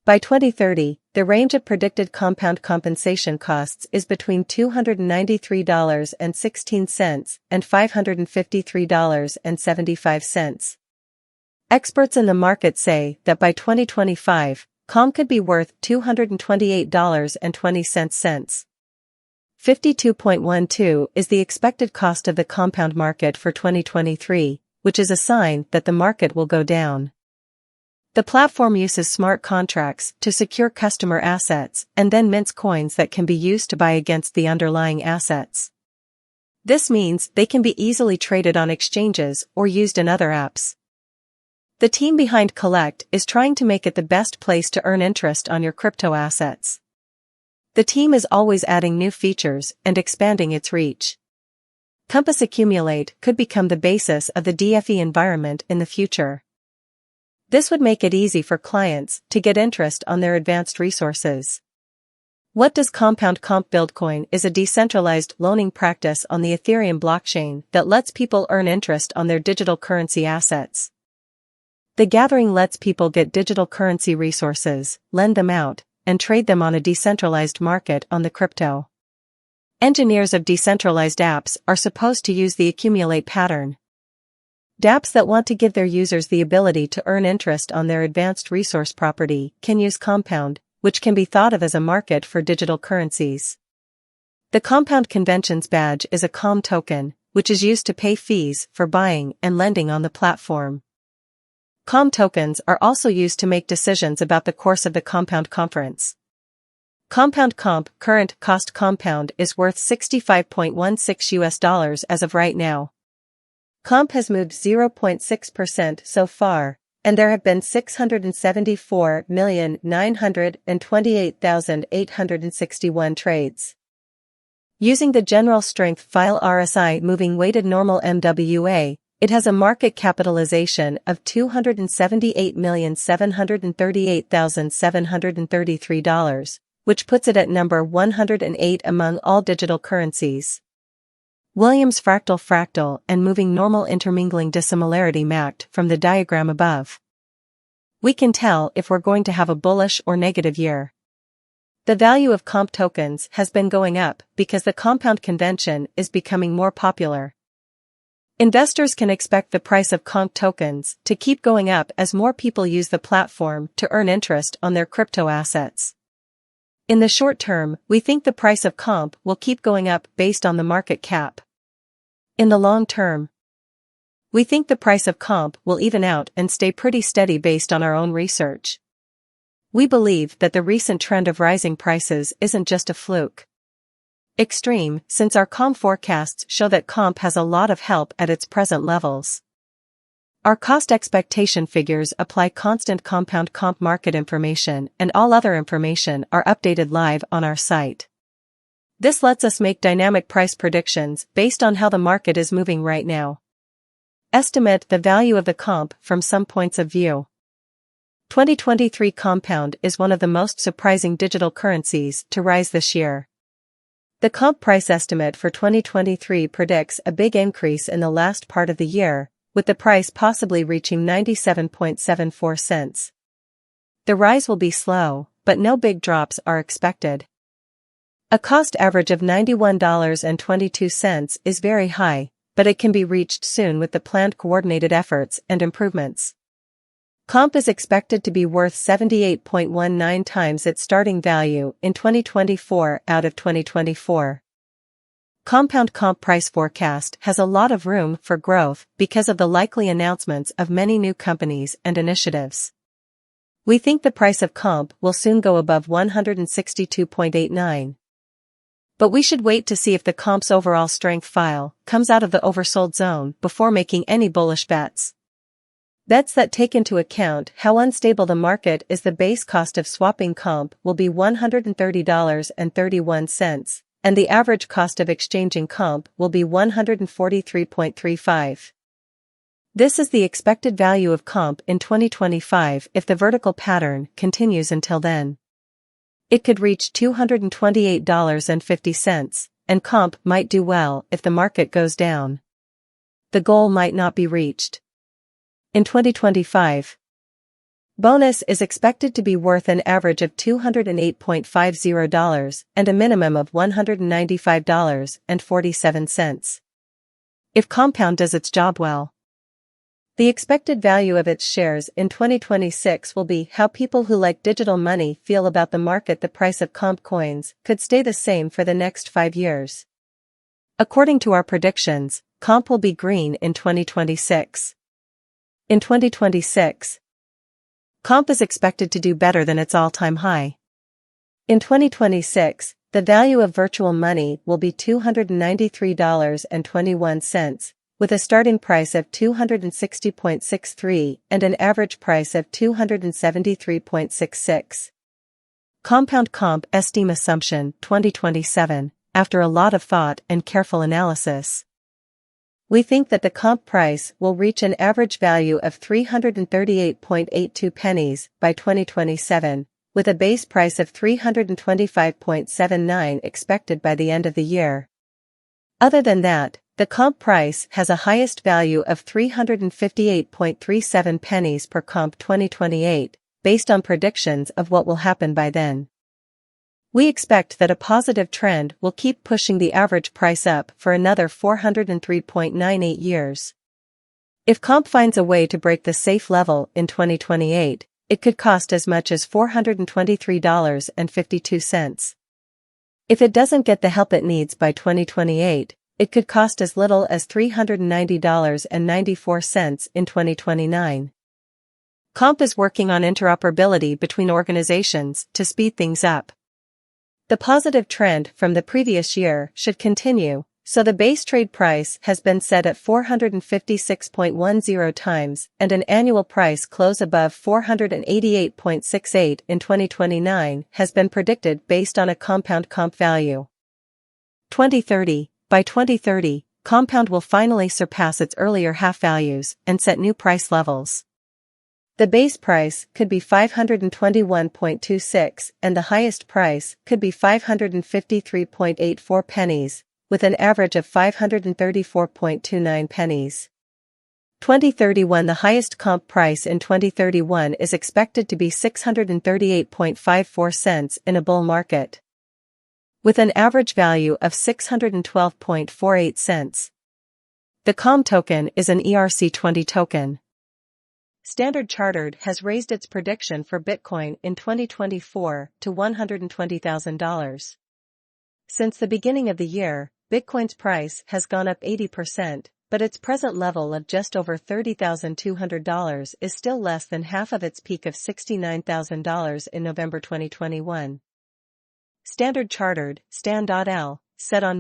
By 2030, the range of predicted compound compensation costs is between $293.16 and $553.75. Experts in the market say that by 2025, COM could be worth $228.20. 52.12 is the expected cost of the compound market for 2023, which is a sign that the market will go down. The platform uses smart contracts to secure customer assets and then mints coins that can be used to buy against the underlying assets. This means they can be easily traded on exchanges or used in other apps. The team behind Collect is trying to make it the best place to earn interest on your crypto assets. The team is always adding new features and expanding its reach. Compass Accumulate could become the basis of the DFE environment in the future. This would make it easy for clients to get interest on their advanced resources. What does Compound Comp Buildcoin is a decentralized loaning practice on the Ethereum blockchain that lets people earn interest on their digital currency assets. The gathering lets people get digital currency resources, lend them out, and trade them on a decentralized market on the crypto. Engineers of decentralized apps are supposed to use the accumulate pattern. dApps that want to give their users the ability to earn interest on their advanced resource property can use Compound, which can be thought of as a market for digital currencies. The Compound Conventions badge is a COM token, which is used to pay fees for buying and lending on the platform. COM tokens are also used to make decisions about the course of the Compound Conference. Compound Comp current cost Compound is worth $65.16 as of right now. Comp has moved 0.6% so far, and there have been 674,928,861 trades. Using the General Strength File RSI Moving Weighted Normal MWA, it has a market capitalization of $278,738,733, which puts it at number 108 among all digital currencies. Williams fractal and moving normal intermingling dissimilarity mapped from the diagram above. We can tell if we're going to have a bullish or negative year. The value of comp tokens has been going up because the compound convention is becoming more popular. Investors can expect the price of comp tokens to keep going up as more people use the platform to earn interest on their crypto assets. In the short term, we think the price of comp will keep going up based on the market cap. In the long term, we think the price of comp will even out and stay pretty steady based on our own research. We believe that the recent trend of rising prices isn't just a fluke. Extreme, since our comp forecasts show that comp has a lot of help at its present levels. Our cost expectation figures apply constant compound comp market information, and all other information are updated live on our site. This lets us make dynamic price predictions based on how the market is moving right now. Estimate the value of the comp from some points of view. 2023 Compound is one of the most surprising digital currencies to rise this year. The comp price estimate for 2023 predicts a big increase in the last part of the year, with the price possibly reaching 97.74 cents. The rise will be slow, but no big drops are expected. A cost average of $91.22 is very high, but it can be reached soon with the planned coordinated efforts and improvements. Comp is expected to be worth 78.19 times its starting value in 2024 out of 2024. Compound Comp price forecast has a lot of room for growth because of the likely announcements of many new companies and initiatives. We think the price of Comp will soon go above 162.89. But we should wait to see if the Comp's overall strength file comes out of the oversold zone before making any bullish bets. Bets that take into account how unstable the market is. The base cost of swapping Comp will be $130.31, and the average cost of exchanging Comp will be $143.35. This is the expected value of Comp in 2025 if the vertical pattern continues until then. It could reach $228.50, and Comp might do well if the market goes down. The goal might not be reached in 2025. Bonus is expected to be worth an average of $208.50 and a minimum of $195.47. If Compound does its job well. The expected value of its shares in 2026 will be how people who like digital money feel about the market. The price of Comp coins could stay the same for the next 5 years. According to our predictions, Comp will be green in 2026. In 2026, Comp is expected to do better than its all-time high. In 2026, the value of virtual money will be $293.21, with a starting price of $260.63 and an average price of $273.66. Compound Comp Esteem Assumption 2027, after a lot of thought and careful analysis. We think that the Comp price will reach an average value of 338.82 pennies by 2027, with a base price of 325.79 expected by the end of the year. Other than that, the Comp price has a highest value of 358.37 pennies per Comp 2028, based on predictions of what will happen by then. We expect that a positive trend will keep pushing the average price up for another 403.98 years. If Comp finds a way to break the safe level in 2028, it could cost as much as $423.52. If it doesn't get the help it needs by 2028, it could cost as little as $390.94 in 2029. Comp is working on interoperability between organizations to speed things up. The positive trend from the previous year should continue, so the base trade price has been set at 456.10 times and an annual price close above 488.68 in 2029 has been predicted based on a compound Comp value. 2030. By 2030, Compound will finally surpass its earlier half values and set new price levels. The base price could be 521.26 and the highest price could be 553.84 pennies, with an average of 534.29 pennies. 2031. The highest Comp price in 2031 is expected to be 638.54 cents in a bull market, with an average value of 612.48 cents. The Comp token is an ERC20 token. Standard Chartered has raised its prediction for Bitcoin in 2024 to $120,000. Since the beginning of the year, Bitcoin's price has gone up 80%, but its present level of just over $30,200 is still less than half of its peak of $69,000 in November 2021. Standard Chartered, Stan.L, said on